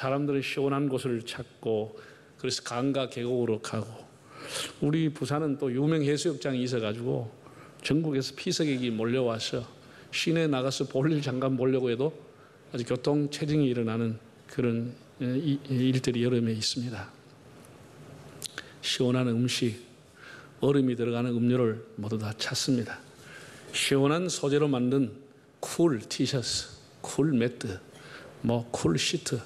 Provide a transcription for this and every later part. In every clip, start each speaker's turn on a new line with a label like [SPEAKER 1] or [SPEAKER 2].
[SPEAKER 1] 사람들은 시원한 곳을 찾고 그래서 강가 계곡으로 가고, 우리 부산은 또 유명 해수욕장이 있어가지고 전국에서 피서객이 몰려와서 시내에 나가서 볼일 잠깐 보려고 해도 아주 교통 체증이 일어나는 그런 일들이 여름에 있습니다. 시원한 음식, 얼음이 들어가는 음료를 모두 다 찾습니다. 시원한 소재로 만든 쿨 티셔츠, 쿨 매트, 쿨 시트,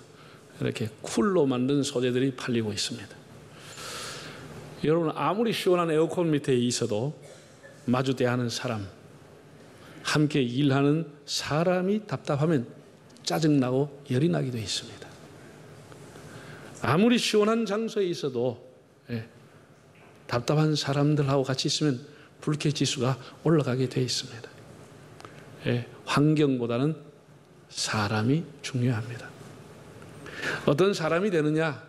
[SPEAKER 1] 이렇게 쿨로 만든 소재들이 팔리고 있습니다. 여러분, 아무리 시원한 에어컨 밑에 있어도 마주 대하는 사람, 함께 일하는 사람이 답답하면 짜증나고 열이 나기도 있습니다. 아무리 시원한 장소에 있어도 답답한 사람들하고 같이 있으면 불쾌지수가 올라가게 되어 있습니다. 환경보다는 사람이 중요합니다. 어떤 사람이 되느냐,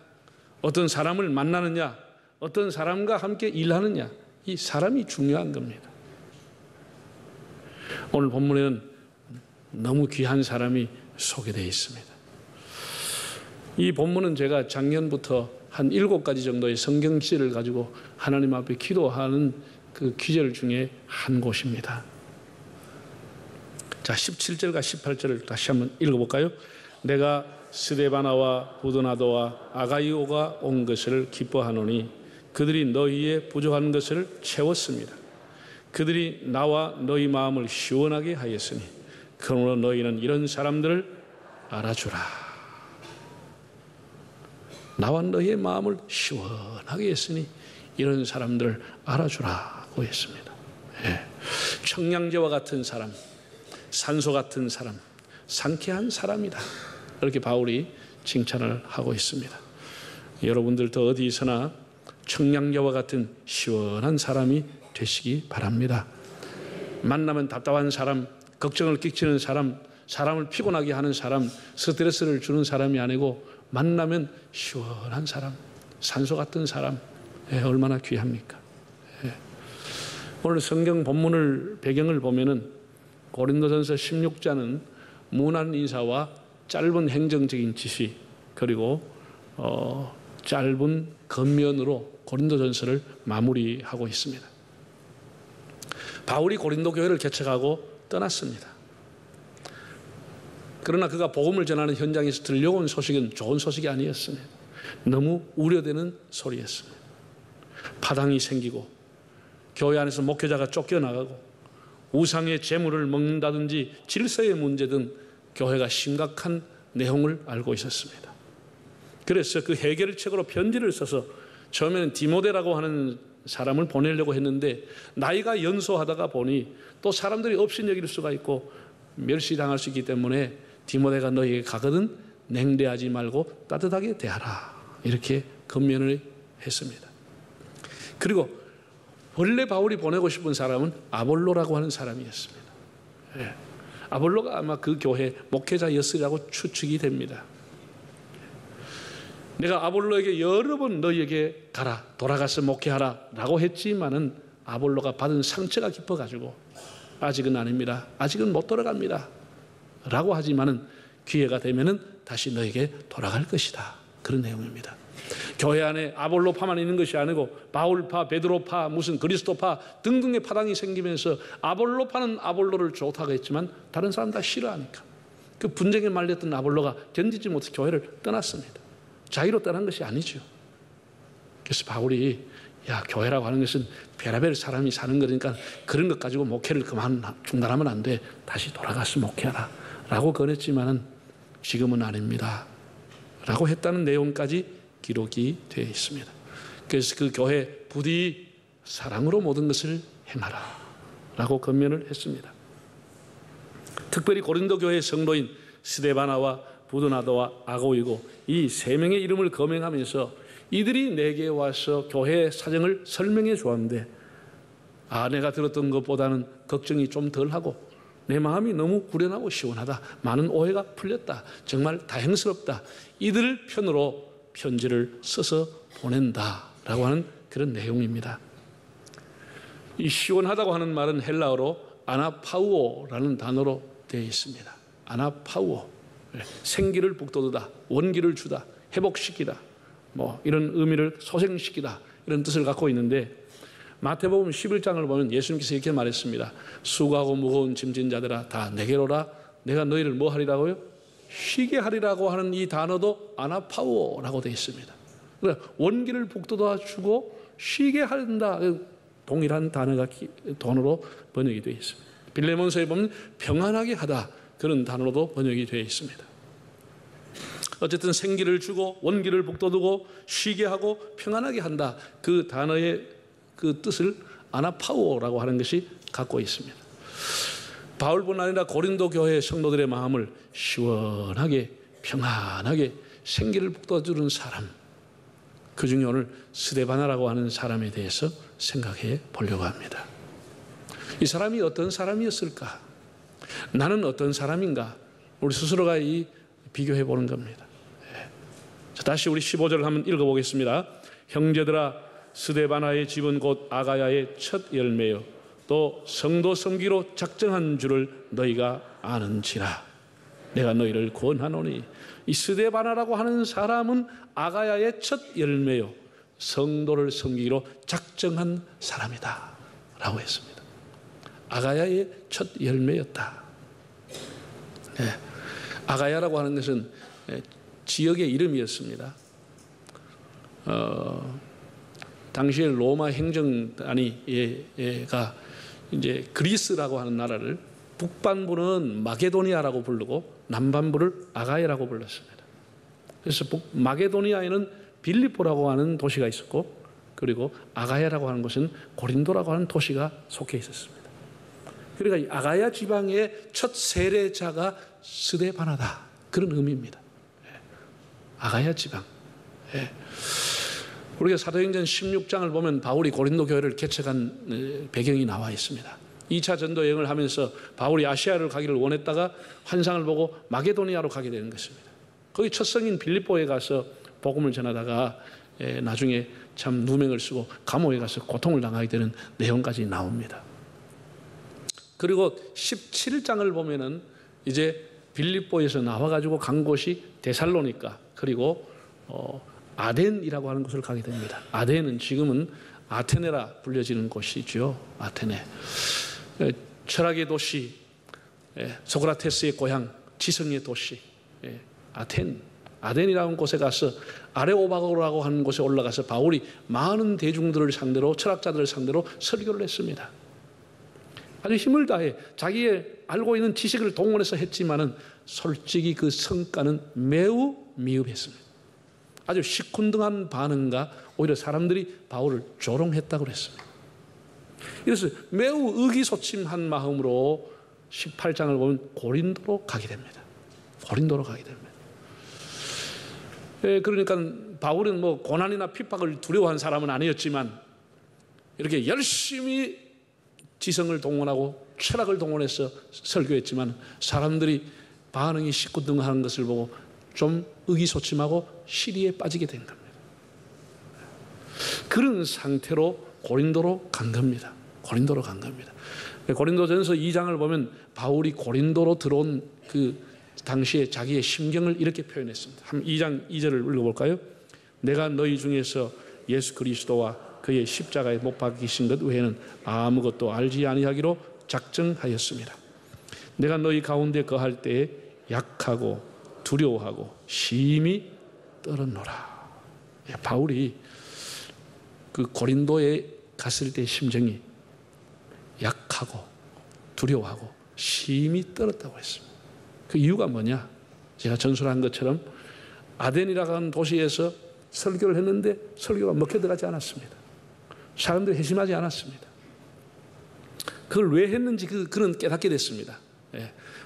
[SPEAKER 1] 어떤 사람을 만나느냐, 어떤 사람과 함께 일하느냐, 이 사람이 중요한 겁니다. 오늘 본문에는 너무 귀한 사람이 소개되어 있습니다. 이 본문은 제가 작년부터 한 7가지 정도의 성경 기제를 가지고 하나님 앞에 기도하는 그 기절 중에 한 곳입니다. 자, 17절과 18절을 다시 한번 읽어볼까요? 내가 스데바나와 부드나도와 아가이오가 온 것을 기뻐하노니 그들이 너희의 부족한 것을 채웠습니다. 그들이 나와 너희 마음을 시원하게 하였으니 그러므로 너희는 이런 사람들을 알아주라. 나와 너희의 마음을 시원하게 했으니 이런 사람들을 알아주라고 했습니다. 청량제와 같은 사람, 산소 같은 사람, 상쾌한 사람이다, 이렇게 바울이 칭찬을 하고 있습니다. 여러분들도 어디서나 청량제와 같은 시원한 사람이 되시기 바랍니다. 만나면 답답한 사람, 걱정을 끼치는 사람, 사람을 피곤하게 하는 사람, 스트레스를 주는 사람이 아니고 만나면 시원한 사람, 산소 같은 사람, 얼마나 귀합니까? 오늘 성경 본문을 배경을 보면은 고린도전서 16장은 무난 인사와 짧은 행정적인 지시, 그리고 짧은 겉면으로 고린도전서를 마무리하고 있습니다. 바울이 고린도 교회를 개척하고 떠났습니다. 그러나 그가 복음을 전하는 현장에서 들려온 소식은 좋은 소식이 아니었습니다. 너무 우려되는 소리였습니다. 파당이 생기고 교회 안에서 목회자가 쫓겨나가고 우상의 재물을 먹는다든지 질서의 문제 등 교회가 심각한 내용을 알고 있었습니다. 그래서 그 해결책으로 편지를 써서 처음에는 디모데라고 하는 사람을 보내려고 했는데 나이가 연소하다가 보니 또 사람들이 업신여길 수가 있고 멸시당할 수 있기 때문에 디모데가 너희에게 가거든 냉대하지 말고 따뜻하게 대하라, 이렇게 건면을 했습니다. 그리고 원래 바울이 보내고 싶은 사람은 아볼로라고 하는 사람이었습니다. 아볼로가 아마 그 교회 목회자였으리라고 추측이 됩니다. 내가 아볼로에게 여러 번 너희에게 가라, 돌아가서 목회하라 라고 했지만은 아볼로가 받은 상처가 깊어가지고 아직은 아닙니다, 아직은 못 돌아갑니다 라고 하지만은 기회가 되면은 다시 너에게 돌아갈 것이다, 그런 내용입니다. 교회 안에 아볼로파만 있는 것이 아니고 바울파, 베드로파, 무슨 그리스도파 등등의 파당이 생기면서 아볼로파는 아볼로를 좋다고 했지만 다른 사람 다 싫어하니까 그 분쟁에 말렸던 아볼로가 견디지 못해 교회를 떠났습니다. 자기로 떠난 것이 아니죠. 그래서 바울이 교회라고 하는 것은 별의별 사람이 사는 거니까 그런 것 가지고 목회를 중단하면 안 돼, 다시 돌아가서 목회하라 라고 권했지만은 지금은 아닙니다 라고 했다는 내용까지 기록이 되어 있습니다. 그래서 그 교회 부디 사랑으로 모든 것을 행하라 라고 권면을 했습니다. 특별히 고린도 교회의 성도인 스데바나와 부드나도와 아고이고 이 세 명의 이름을 거명하면서 이들이 내게 와서 교회 사정을 설명해 주었는데 내가 들었던 것보다는 걱정이 좀 덜하고 내 마음이 너무 후련하고 시원하다, 많은 오해가 풀렸다, 정말 다행스럽다, 이들 편으로 편지를 써서 보낸다라고 하는 그런 내용입니다. 이 시원하다고 하는 말은 헬라어로 아나파우오라는 단어로 되어 있습니다. 아나파우오. 생기를 북돋우다, 원기를 주다, 회복시키다, 뭐 이런 의미를 소생시키다, 이런 뜻을 갖고 있는데, 마태복음 11장을 보면 예수님께서 이렇게 말했습니다. 수고하고 무거운 짐진 자들아 다 내게로라. 내가 너희를 뭐 하리라고요? 쉬게 하리라고 하는 이 단어도 아나파오라고 되어 있습니다. 그러니까 원기를 북돋아 주고 쉬게 한다, 동일한 단어로 번역이 되어 있습니다. 빌레몬서에 보면 평안하게 하다, 그런 단어로도 번역이 되어 있습니다. 어쨌든 생기를 주고 원기를 북돋우고 쉬게 하고 평안하게 한다, 그 단어의 그 뜻을 아나파오라고 하는 것이 갖고 있습니다. 바울뿐 아니라 고린도 교회 성도들의 마음을 시원하게 평안하게 생기를 북돋아주는 사람, 그 중에 오늘 스데바나라고 하는 사람에 대해서 생각해 보려고 합니다. 이 사람이 어떤 사람이었을까? 나는 어떤 사람인가? 우리 스스로가 비교해 보는 겁니다. 자, 다시 우리 15절을 한번 읽어보겠습니다. 형제들아, 스데바나의 집은 곧 아가야의 첫 열매요 또 성도 섬기로 작정한 줄을 너희가 아는지라. 내가 너희를 권하노니. 이 스데바나라고 하는 사람은 아가야의 첫 열매요 성도를 섬기기로 작정한 사람이다 라고 했습니다. 아가야의 첫 열매였다. 네. 아가야라고 하는 것은 지역의 이름이었습니다. 당시에 로마 행정단위가 이제 그리스라고 하는 나라를 북반부는 마게도니아라고 부르고 남반부를 아가야라고 불렀습니다. 그래서 마게도니아에는 빌립보라고 하는 도시가 있었고, 그리고 아가야라고 하는 곳은 고린도라고 하는 도시가 속해 있었습니다. 그러니까 이 아가야 지방의 첫 세례자가 스데바나다, 그런 의미입니다. 아가야 지방. 우리가 사도행전 16장을 보면 바울이 고린도 교회를 개척한 배경이 나와 있습니다. 2차 전도 여행을 하면서 바울이 아시아를 가기를 원했다가 환상을 보고 마게도니아로 가게 되는 것입니다. 거기 첫 성인 빌립보에 가서 복음을 전하다가 나중에 참 누명을 쓰고 감옥에 가서 고통을 당하게 되는 내용까지 나옵니다. 그리고 17장을 보면은 이제 빌립보에서 나와가지고 간 곳이 데살로니가, 그리고 아덴이라고 하는 곳을 가게 됩니다. 아덴은 지금은 아테네라 불려지는 곳이죠. 아테네. 철학의 도시, 소크라테스의 고향, 지성의 도시, 아덴이라는 곳에 가서 아레오바고라고 하는 곳에 올라가서 바울이 많은 대중들을 상대로, 철학자들을 상대로 설교를 했습니다. 아주 힘을 다해 자기의 알고 있는 지식을 동원해서 했지만은 솔직히 그 성과는 매우 미흡했습니다. 아주 시큰둥한 반응과 오히려 사람들이 바울을 조롱했다고 그랬습니다. 그래서 매우 의기소침한 마음으로 18장을 보면 고린도로 가게 됩니다. 고린도로 가게 됩니다. 그러니까 바울은 뭐 고난이나 핍박을 두려워한 사람은 아니었지만, 이렇게 열심히 지성을 동원하고 철학을 동원해서 설교했지만 사람들이 반응이 시큰둥한 것을 보고 좀 의기소침하고 시리에 빠지게 된 겁니다. 그런 상태로 고린도로 간 겁니다. 고린도로 간 겁니다. 고린도전서 2장을 보면 바울이 고린도로 들어온 그 당시에 자기의 심경을 이렇게 표현했습니다. 2장 2절을 읽어볼까요? 내가 너희 중에서 예수 그리스도와 그의 십자가에 못 박히신 것 외에는 아무것도 알지 아니하기로 작정하였습니다. 내가 너희 가운데 거할 때에 약하고 두려워하고 심히 떨었노라. 바울이 그 고린도에 갔을 때 심정이 약하고 두려워하고 심히 떨었다고 했습니다. 그 이유가 뭐냐? 제가 전술한 것처럼 아덴이라고 하는 도시에서 설교를 했는데 설교가 먹혀 들어가지 않았습니다. 사람들이 회심하지 않았습니다. 그걸 왜 했는지 그는 깨닫게 됐습니다.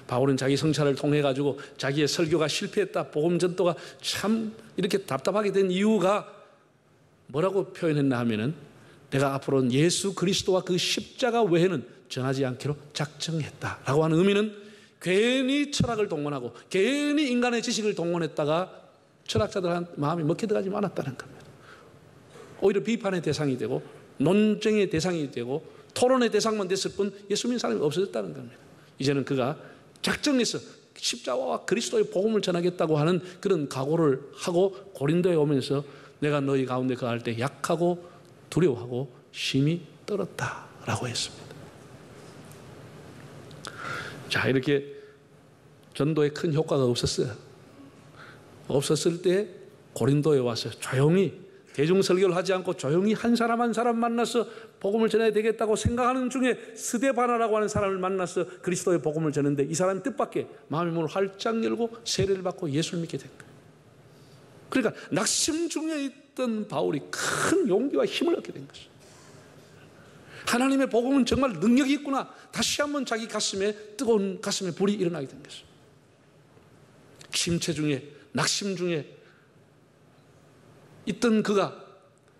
[SPEAKER 1] 바울은 자기 성찰을 통해 가지고 자기의 설교가 실패했다, 복음 전도가 참 이렇게 답답하게 된 이유가 뭐라고 표현했나 하면은, 내가 앞으로는 예수 그리스도와 그 십자가 외에는 전하지 않기로 작정했다라고 하는 의미는, 괜히 철학을 동원하고 괜히 인간의 지식을 동원했다가 철학자들한 마음이 먹혀 들어가지 않았다는 겁니다. 오히려 비판의 대상이 되고 논쟁의 대상이 되고 토론의 대상만 됐을 뿐 예수 믿는 사람이 없어졌다는 겁니다. 이제는 그가 작정해서 십자가와 그리스도의 복음을 전하겠다고 하는 그런 각오를 하고 고린도에 오면서 내가 너희 가운데 거할 때 약하고 두려워하고 심히 떨었다라고 했습니다. 자, 이렇게 전도에 큰 효과가 없었어요. 없었을 때 고린도에 와서 조용히 대중설교를 하지 않고 조용히 한 사람 한 사람 만나서 복음을 전해야 되겠다고 생각하는 중에 스데바나라고 하는 사람을 만나서 그리스도의 복음을 전했는데 이 사람이 뜻밖의 마음의 문을 활짝 열고 세례를 받고 예수를 믿게 된 거예요. 그러니까 낙심 중에 있던 바울이 큰 용기와 힘을 얻게 된 것이죠. 하나님의 복음은 정말 능력이 있구나. 다시 한번 자기 가슴에 뜨거운 가슴에 불이 일어나게 된 것이죠. 침체 중에 낙심 중에 있던 그가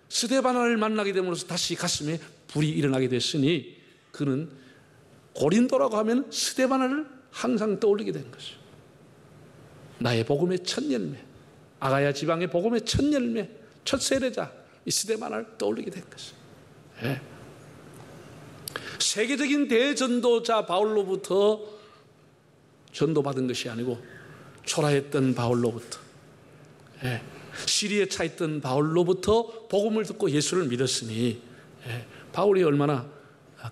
[SPEAKER 1] 스데바나를 만나게 됨으로써 다시 가슴에 불이 일어나게 됐으니 그는 고린도라고 하면 스데바나를 항상 떠올리게 된 것이죠. 나의 복음의 첫 열매, 아가야 지방의 복음의 첫 열매, 첫 세례자 이 스데바나를 떠올리게 된 것이죠. 네. 세계적인 대전도자 바울로부터 전도받은 것이 아니고 초라했던 바울로부터, 시리에 차 있던 바울로부터 복음을 듣고 예수를 믿었으니 바울이 얼마나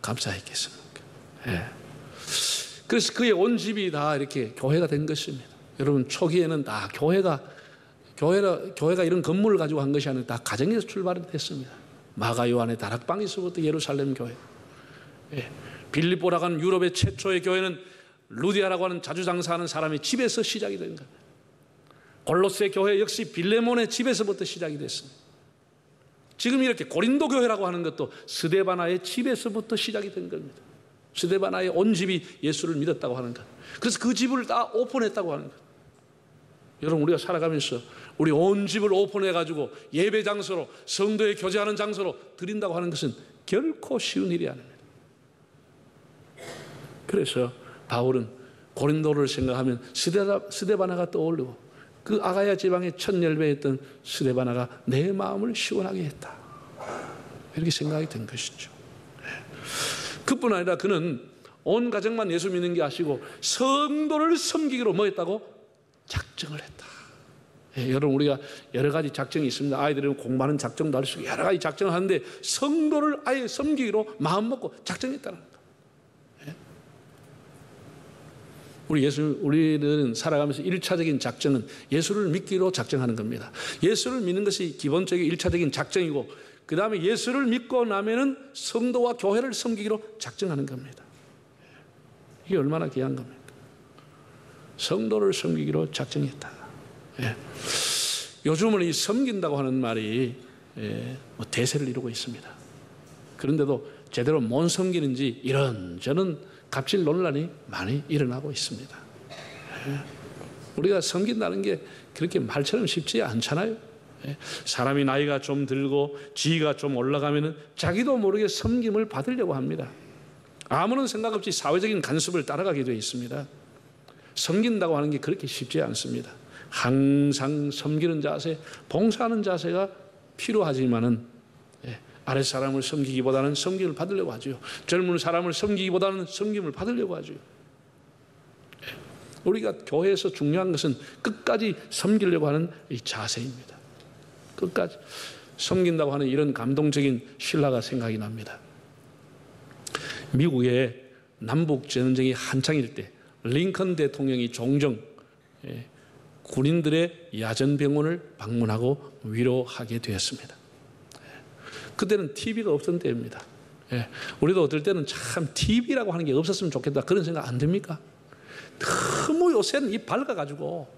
[SPEAKER 1] 감사했겠습니까? 그래서 그의 온 집이 다 이렇게 교회가 된 것입니다. 여러분, 초기에는 다 교회가 이런 건물을 가지고 한 것이 아니라 다 가정에서 출발이 됐습니다. 마가 요한의 다락방에서부터 예루살렘 교회, 빌립보라고 하는 유럽의 최초의 교회는 루디아라고 하는 자주장사하는 사람의 집에서 시작이 된 겁니다. 골로새 교회 역시 빌레몬의 집에서부터 시작이 됐습니다. 지금 이렇게 고린도 교회라고 하는 것도 스데바나의 집에서부터 시작이 된 겁니다. 스데바나의 온 집이 예수를 믿었다고 하는 것. 그래서 그 집을 다 오픈했다고 하는 것. 여러분, 우리가 살아가면서 우리 온 집을 오픈해가지고 예배 장소로, 성도에 교제하는 장소로 드린다고 하는 것은 결코 쉬운 일이 아닙니다. 그래서 바울은 고린도를 생각하면 스데바나가 떠오르고 그 아가야 지방의 첫 열매였던 스데바나가 내 마음을 시원하게 했다, 이렇게 생각이 된 것이죠. 그뿐 아니라 그는 온 가정만 예수 믿는 게 아니고 성도를 섬기기로 뭐 했다고? 작정을 했다. 여러분, 우리가 여러 가지 작정이 있습니다. 아이들이 공부하는 작정도 할 수 있고 여러 가지 작정을 하는데 성도를 아예 섬기기로 마음먹고 작정했다는 거예요. 우리는 살아가면서 1차적인 작정은 예수를 믿기로 작정하는 겁니다. 예수를 믿는 것이 기본적인 1차적인 작정이고, 그 다음에 예수를 믿고 나면은 성도와 교회를 섬기기로 작정하는 겁니다. 이게 얼마나 귀한 겁니까? 성도를 섬기기로 작정했다. 요즘은 이 섬긴다고 하는 말이 대세를 이루고 있습니다. 그런데도 제대로 못 섬기는지 이런저런 갑질 논란이 많이 일어나고 있습니다. 우리가 섬긴다는 게 그렇게 말처럼 쉽지 않잖아요. 사람이 나이가 좀 들고 지위가 좀 올라가면은 자기도 모르게 섬김을 받으려고 합니다. 아무런 생각 없이 사회적인 간섭을 따라가게 되어 있습니다. 섬긴다고 하는 게 그렇게 쉽지 않습니다. 항상 섬기는 자세, 봉사하는 자세가 필요하지만은 아랫사람을 섬기기보다는 섬김을 받으려고 하죠. 젊은 사람을 섬기기보다는 섬김을 받으려고 하죠. 우리가 교회에서 중요한 것은 끝까지 섬기려고 하는 이 자세입니다. 끝까지 섬긴다고 하는 이런 감동적인 신라가 생각이 납니다. 미국의 남북전쟁이 한창일 때 링컨 대통령이 종종 군인들의 야전병원을 방문하고 위로하게 되었습니다. 그때는 TV가 없던 때입니다. 우리도 어떨 때는 참 TV라고 하는 게 없었으면 좋겠다, 그런 생각 안 듭니까? 너무 요새는 이 밝아가지고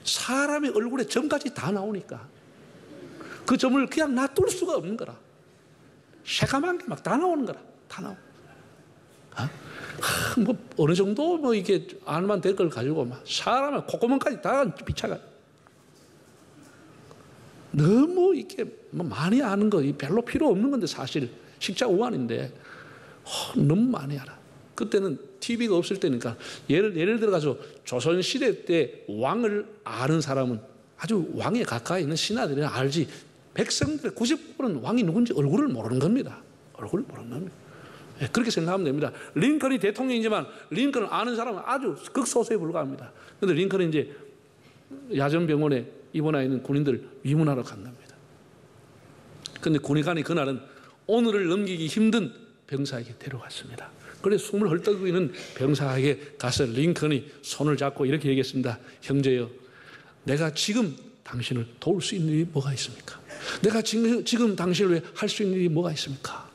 [SPEAKER 1] 사람의 얼굴에 점까지 다 나오니까 그 점을 그냥 놔둘 수가 없는 거라. 새까만 게 막 다 나오는 거라. 다 나오. 뭐 어느 정도 뭐 이게 알만 될 걸 가지고 막 사람의 콧구멍까지 다 비춰가. 너무 이렇게 뭐 많이 아는 거 별로 필요 없는 건데 사실 식자우환인데 너무 많이 알아. 그때는 TV가 없을 때니까 예를 들어가서 조선시대 때 왕을 아는 사람은 아주 왕에 가까이 있는 신하들이 알지, 백성들의 90%는 왕이 누군지 얼굴을 모르는 겁니다. 얼굴을 모르는 겁니다. 그렇게 생각하면 됩니다. 링컨이 대통령이지만 링컨을 아는 사람은 아주 극소수에 불과합니다. 그런데 링컨은 이제 야전병원에 입원해 있는 군인들 위문하러 간답니다. 그런데 군의관이 그날은 오늘을 넘기기 힘든 병사에게 데려갔습니다. 그래서 숨을 헐떡이고 있는 병사에게 가서 링컨이 손을 잡고 이렇게 얘기했습니다. 형제여, 내가 지금 당신을 도울 수 있는 일이 뭐가 있습니까? 내가 지금 당신을 위해 할 수 있는 일이 뭐가 있습니까?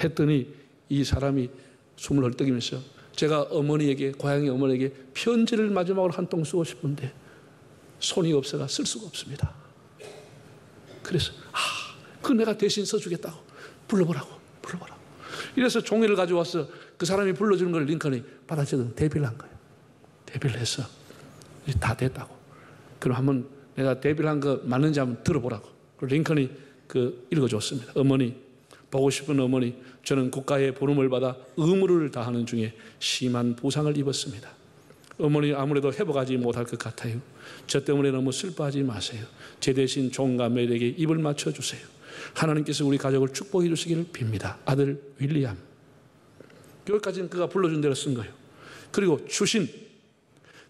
[SPEAKER 1] 했더니 이 사람이 숨을 헐떡이면서 제가 어머니에게, 고향의 어머니에게 편지를 마지막으로 한 통 쓰고 싶은데 손이 없어가 쓸 수가 없습니다. 그래서 그 내가 대신 써주겠다고 불러보라고. 이래서 종이를 가져와서 그 사람이 불러주는 걸 링컨이 받아주던 대비를 한 거예요. 대비를 해서 다 됐다고. 그럼 한번 내가 대비를 한 거 맞는지 한번 들어보라고. 그리고 링컨이 읽어줬습니다. 어머니, 보고 싶은 어머니, 저는 국가의 부름을 받아 의무를 다하는 중에 심한 부상을 입었습니다. 어머니 아무래도 회복하지 못할 것 같아요. 저 때문에 너무 슬퍼하지 마세요. 제 대신 종과 멜에게 입을 맞춰주세요. 하나님께서 우리 가족을 축복해 주시기를 빕니다. 아들 윌리엄. 여기까지는 그가 불러준 대로 쓴 거예요. 그리고 주신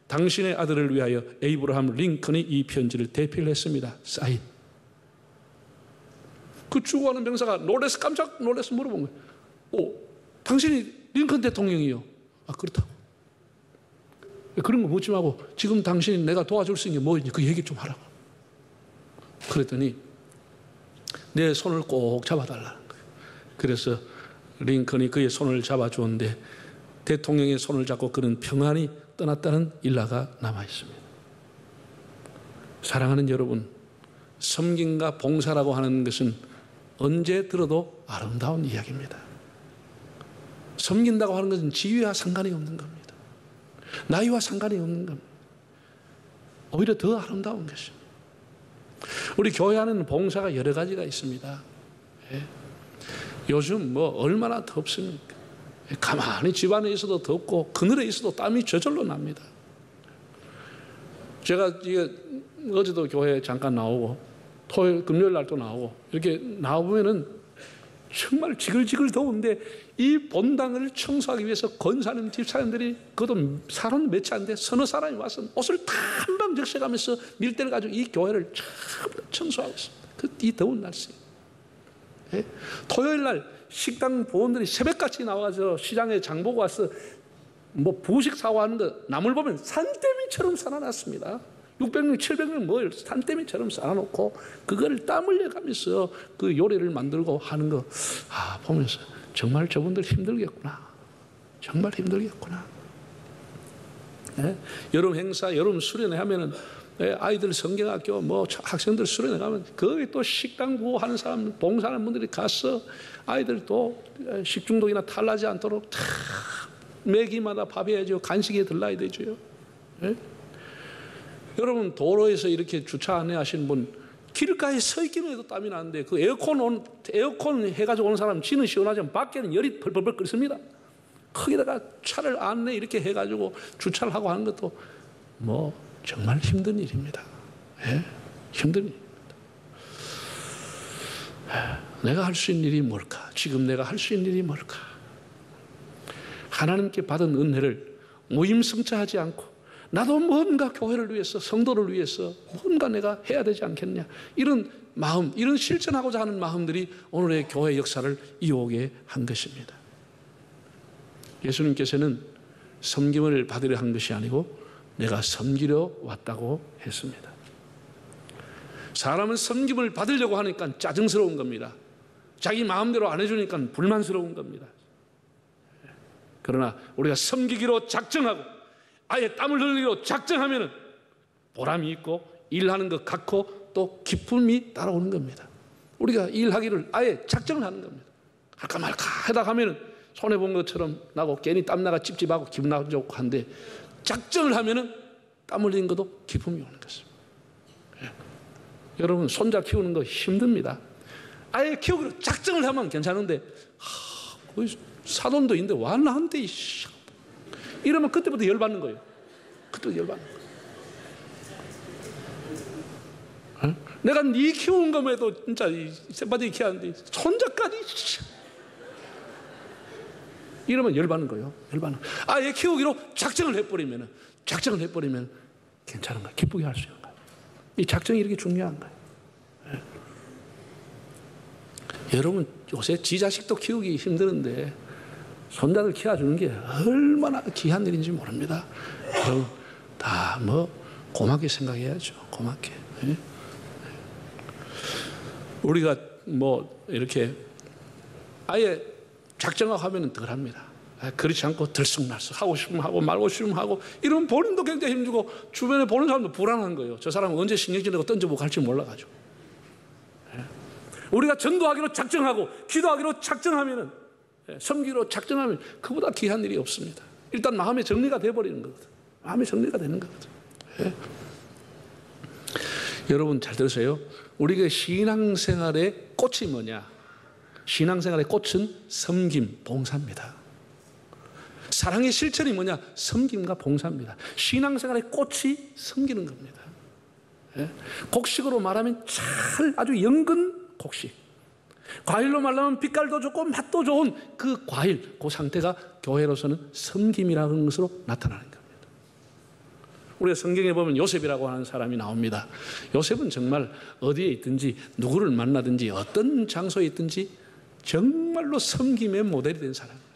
[SPEAKER 1] 당신의 아들을 위하여 에이브러함 링컨이 이 편지를 대필 했습니다. 사인. 그 죽어가는 병사가 깜짝 놀라서 물어본 거예요. 당신이 링컨 대통령이요? 그렇다고. 그런 거 묻지 말고 지금 당신이 내가 도와줄 수 있는 게 뭐인지 그 얘기 좀 하라고. 그랬더니 내 손을 꼭 잡아달라는 거예요. 그래서 링컨이 그의 손을 잡아주었는데 대통령의 손을 잡고 그는 평안히 떠났다는 일화가 남아있습니다. 사랑하는 여러분, 섬김과 봉사라고 하는 것은 언제 들어도 아름다운 이야기입니다. 섬긴다고 하는 것은 지위와 상관이 없는 겁니다. 나이와 상관이 없는 겁니다. 오히려 더 아름다운 것입니다. 우리 교회 안에는 봉사가 여러 가지가 있습니다. 요즘 얼마나 덥습니까? 가만히 집안에 있어도 덥고 그늘에 있어도 땀이 저절로 납니다. 제가 어제도 교회 잠깐 나오고 토요일, 금요일 날도 나오고 이렇게 나오면은 정말 지글지글 더운데 이 본당을 청소하기 위해서 건사님 집사님들이 그것도 사람 몇이 안 돼 서너 사람이 와서 옷을 다 한 방 적셔가면서 밀대를 가지고 이 교회를 청소하고 있습니다. 이 더운 날씨. 토요일 날 식당 보원들이 새벽같이 나와서 시장에 장 보고 와서 부식 사고 하는데 남을 보면 산더미처럼 쌓아놨습니다. 600명, 700명 뭘 산더미처럼 쌓아놓고 그걸 땀 흘려가면서 그 요리를 만들고 하는 거 보면서 정말 저분들 힘들겠구나. 정말 힘들겠구나. 여름 행사, 여름 수련회 하면은 아이들 성경학교 학생들 수련회 가면 거기 또 식당 구호하는 사람, 봉사하는 분들이 가서 아이들 또 식중독이나 탈나지 않도록 다 매기마다 밥 해야죠. 간식에 들러야 되죠. 여러분 도로에서 이렇게 주차 안 하시는 분 길가에 서 있기만 해도 땀이 나는데 그 에어컨 해가지고 오는 사람 지는 시원하지만 밖에는 열이 펄펄펄 끓습니다. 거기다가 차를 안내 이렇게 해가지고 주차를 하고 하는 것도 정말 힘든 일입니다. 힘든 일입니다. 내가 할 수 있는 일이 뭘까? 지금 내가 할 수 있는 일이 뭘까? 하나님께 받은 은혜를 무임승차하지 않고 나도 뭔가 교회를 위해서 성도를 위해서 뭔가 내가 해야 되지 않겠냐 이런 마음, 이런 실천하고자 하는 마음들이 오늘의 교회 역사를 이어오게 한 것입니다. 예수님께서는 섬김을 받으려 한 것이 아니고 내가 섬기려 왔다고 했습니다. 사람은 섬김을 받으려고 하니까 짜증스러운 겁니다. 자기 마음대로 안 해주니까 불만스러운 겁니다. 그러나 우리가 섬기기로 작정하고 아예 땀을 흘리기로 작정하면 보람이 있고 일하는 것 같고 또 기쁨이 따라오는 겁니다. 우리가 일하기를 아예 작정을 하는 겁니다. 할까 말까 하다 가면 손해본 것처럼 나고 괜히 땀나가 찝찝하고 기분 나고 좋고 한데 작정을 하면 땀 흘리는 것도 기쁨이 오는 것입니다. 여러분 손자 키우는 거 힘듭니다. 아예 키우기로 작정을 하면 괜찮은데 사돈도 있는데 와 나한테 이러면 그때부터 열받는 거예요. 그때부터 열받는 거예요. 내가 네 키우는 것에도 진짜 새바디 키우는데 손자까지 이러면 열받는 거예요. 열받는 거예요. 얘 키우기로 작정을 해버리면 괜찮은 거예요. 기쁘게 할 수 있는 거예요. 이 작정이 이렇게 중요한 거예요. 여러분, 요새 지 자식도 키우기 힘드는데 손자들 키워주는 게 얼마나 귀한 일인지 모릅니다. 여러분, 다 고맙게 생각해야죠. 고맙게. 우리가 이렇게 아예 작정하고 하면 덜 합니다. 그렇지 않고 들쑥날쑥 하고 싶으면 하고 말고 싶으면 하고 이러면 본인도 굉장히 힘들고 주변에 보는 사람도 불안한 거예요. 저 사람은 언제 신경질 내고 던져보고 갈지 몰라가지고. 우리가 전도하기로 작정하고 기도하기로 작정하면은, 섬기기로 작정하면 그보다 귀한 일이 없습니다. 일단 마음의 정리가 돼버리는 거거든. 마음의 정리가 되는 거거든. 여러분 잘 들으세요. 우리가 신앙생활의 꽃이 뭐냐? 신앙생활의 꽃은 섬김, 봉사입니다. 사랑의 실천이 뭐냐? 섬김과 봉사입니다. 신앙생활의 꽃이 섬기는 겁니다. 곡식으로 말하면 아주 연근 곡식. 과일로 말하면 빛깔도 좋고 맛도 좋은 그 과일, 그 상태가 교회로서는 섬김이라는 것으로 나타나는 겁니다. 우리가 성경에 보면 요셉이라고 하는 사람이 나옵니다. 요셉은 정말 어디에 있든지 누구를 만나든지 어떤 장소에 있든지 정말로 섬김의 모델이 된 사람입니다.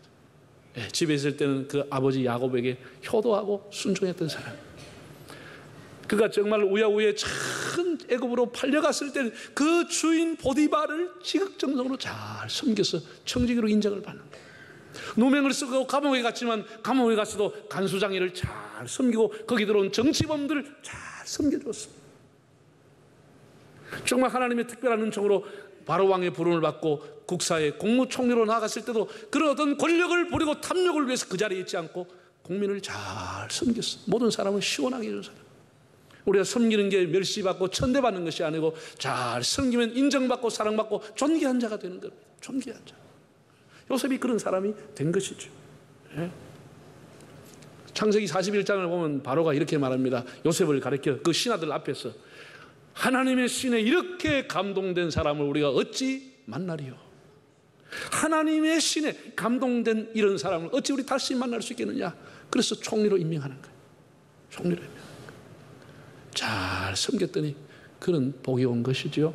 [SPEAKER 1] 집에 있을 때는 그 아버지 야곱에게 효도하고 순종했던 사람. 그가 정말 우야우에 참 애굽으로 팔려갔을 때는 그 주인 보디바를 지극정성으로 잘 섬겨서 청지기로 인정을 받는 거예요. 누명을 쓰고 감옥에 갔지만 감옥에 갔어도 간수장이를 잘 섬기고 거기 들어온 정치범들을 잘 섬겨줬습니다. 정말 하나님의 특별한 은총으로 바로 왕의 부름을 받고 국사의 국무총리로 나갔을 때도 그런 어떤 권력을 부리고 탐욕을 위해서 그 자리에 있지 않고 국민을 잘 섬겼어. 모든 사람을 시원하게 해준 사람. 우리가 섬기는 게 멸시받고 천대받는 것이 아니고 잘 섬기면 인정받고 사랑받고 존귀한 자가 되는 겁니다. 존귀한 자. 요셉이 그런 사람이 된 것이죠. 창세기 41장을 보면 바로가 이렇게 말합니다. 요셉을 가리켜 그 신하들 앞에서 하나님의 신에 이렇게 감동된 사람을 우리가 어찌 만나리요? 하나님의 신에 감동된 이런 사람을 어찌 우리 다시 만날 수 있겠느냐? 그래서 총리로 임명하는 거예요. 총리로 임명하는 거예요. 잘 섬겼더니 그런 복이 온 것이죠.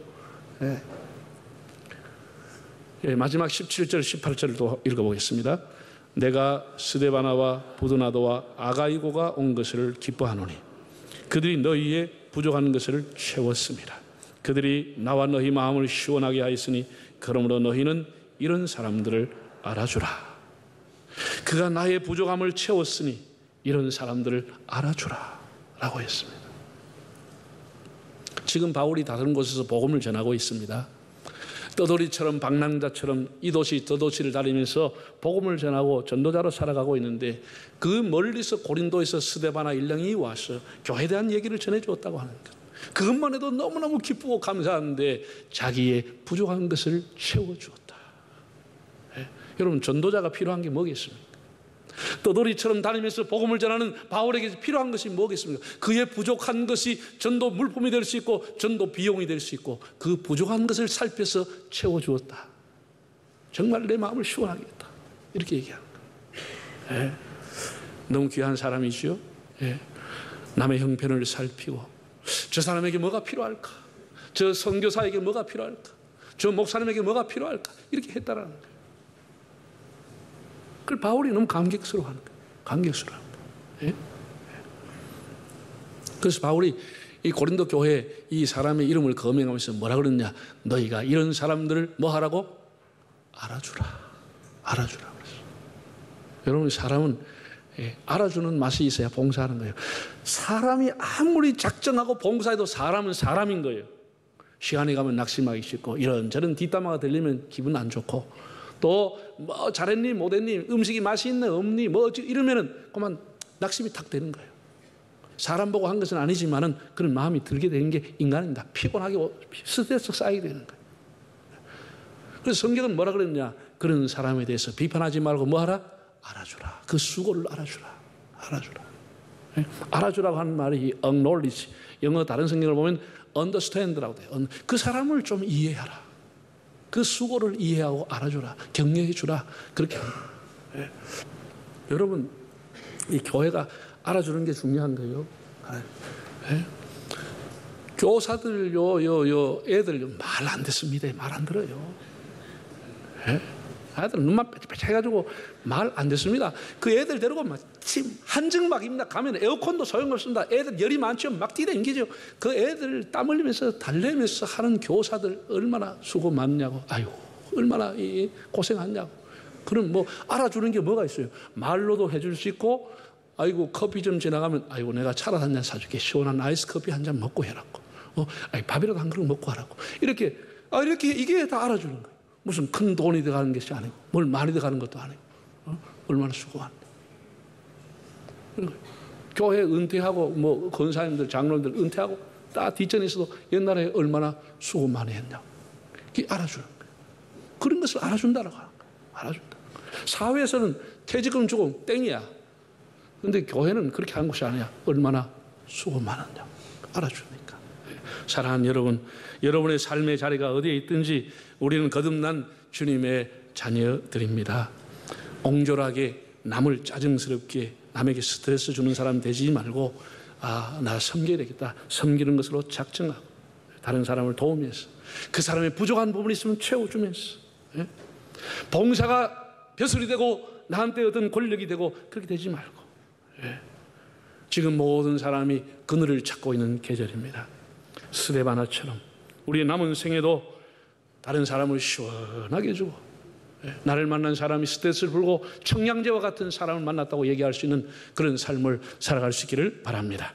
[SPEAKER 1] 마지막 17절 18절도 읽어보겠습니다. 내가 스데바나와 부드나도와 아가이고가 온 것을 기뻐하노니 그들이 너희의 부족한 것을 채웠습니다. 그들이 나와 너희 마음을 시원하게 하였으니 그러므로 너희는 이런 사람들을 알아주라. 그가 나의 부족함을 채웠으니 이런 사람들을 알아주라 라고 했습니다. 지금 바울이 다른 곳에서 복음을 전하고 있습니다. 떠돌이처럼 방랑자처럼 이 도시 저 도시를 다니면서 복음을 전하고 전도자로 살아가고 있는데 그 멀리서 고린도에서 스데바나 일령이 와서 교회에 대한 얘기를 전해주었다고 하는 것. 그것만 해도 너무너무 기쁘고 감사한데 자기의 부족한 것을 채워주었다. 여러분 전도자가 필요한 게 뭐겠습니까? 떠돌이처럼 다니면서 복음을 전하는 바울에게 필요한 것이 뭐겠습니까? 그의 부족한 것이 전도 물품이 될 수 있고 전도 비용이 될 수 있고 그 부족한 것을 살펴서 채워주었다. 정말 내 마음을 시원하게 했다. 이렇게 얘기하는 거예요. 너무 귀한 사람이죠. 남의 형편을 살피고 저 사람에게 뭐가 필요할까? 저 선교사에게 뭐가 필요할까? 저 목사님에게 뭐가 필요할까? 이렇게 했다라는 거예요. 그걸 바울이 너무 감격스러워하는 거예요. 감격스러워하는 거예요. 그래서 바울이 이 고린도 교회에 이 사람의 이름을 거명하면서 뭐라 그러느냐? 너희가 이런 사람들을 뭐 하라고? 알아주라. 알아주라 그랬어요. 여러분 사람은 알아주는 맛이 있어야 봉사하는 거예요. 사람이 아무리 작정하고 봉사해도 사람은 사람인 거예요. 시간이 가면 낙심하기 쉽고 이런저런 뒷담화가 들리면 기분 안 좋고 또 뭐 잘했니 못했니 음식이 맛이 있네 없니 뭐 이러면은 그만 낙심이 탁 되는 거예요. 사람 보고 한 것은 아니지만은 그런 마음이 들게 되는 게 인간입니다. 피곤하게 스트레스 쌓이게 되는 거예요. 그래서 성경은 뭐라 그랬냐? 그런 사람에 대해서 비판하지 말고 뭐 하라? 알아주라. 그 수고를 알아주라. 알아주라. 알아주라고 하는 말이 acknowledge. 영어 다른 성경을 보면 understand라고 돼요. 그 사람을 좀 이해하라. 그 수고를 이해하고 알아주라. 격려해 주라. 그렇게 합니다. 여러분, 이 교회가 알아주는 게 중요한 거예요. 교사들 애들 말 안 듣습니다. 말 안 들어요. 아들 눈만 빼빼빼 해가지고 말 안 듣습니다. 그 애들 데리고 막 한증막입니다. 가면 에어컨도 소용없습니다. 애들 열이 많죠. 막 뛰댕기죠. 그 애들 땀 흘리면서 달래면서 하는 교사들 얼마나 수고 많냐고. 아유, 얼마나 고생하냐고. 그럼 뭐 알아주는 게 뭐가 있어요? 말로도 해줄 수 있고, 아이고 커피 좀 지나가면 아이고 내가 차라도 한 잔 사줄게. 시원한 아이스 커피 한 잔 먹고 해라고. 밥이라도 한 그릇 먹고 하라고. 이렇게 이게 다 알아주는 거예요. 무슨 큰 돈이 들어가는 것이 아니고, 뭘 많이 들어가는 것도 아니고, 얼마나 수고한다. 교회 은퇴하고, 뭐, 권사님들, 장로님들 은퇴하고, 딱 뒷전에서도 옛날에 얼마나 수고 많이 했냐고. 그게 알아주는 거예요. 그런 것을 알아준다라고 하는 거예요. 알아준다. 사회에서는 퇴직금 주고 땡이야. 근데 교회는 그렇게 하는 것이 아니야. 얼마나 수고 많았냐고. 알아주니까. 사랑하는 여러분, 여러분의 삶의 자리가 어디에 있든지 우리는 거듭난 주님의 자녀들입니다. 옹졸하게 남을 짜증스럽게 남에게 스트레스 주는 사람 되지 말고, 나 섬겨야 되겠다. 섬기는 것으로 작정하고 다른 사람을 도우면서 그 사람의 부족한 부분이 있으면 채워주면서, 봉사가 벼슬이 되고 나한테 어떤 권력이 되고 그렇게 되지 말고, 지금 모든 사람이 그늘을 찾고 있는 계절입니다. 스데바나처럼 우리의 남은 생에도 다른 사람을 시원하게 해주고, 나를 만난 사람이 스트레스를 풀고 청량제와 같은 사람을 만났다고 얘기할 수 있는 그런 삶을 살아갈 수 있기를 바랍니다.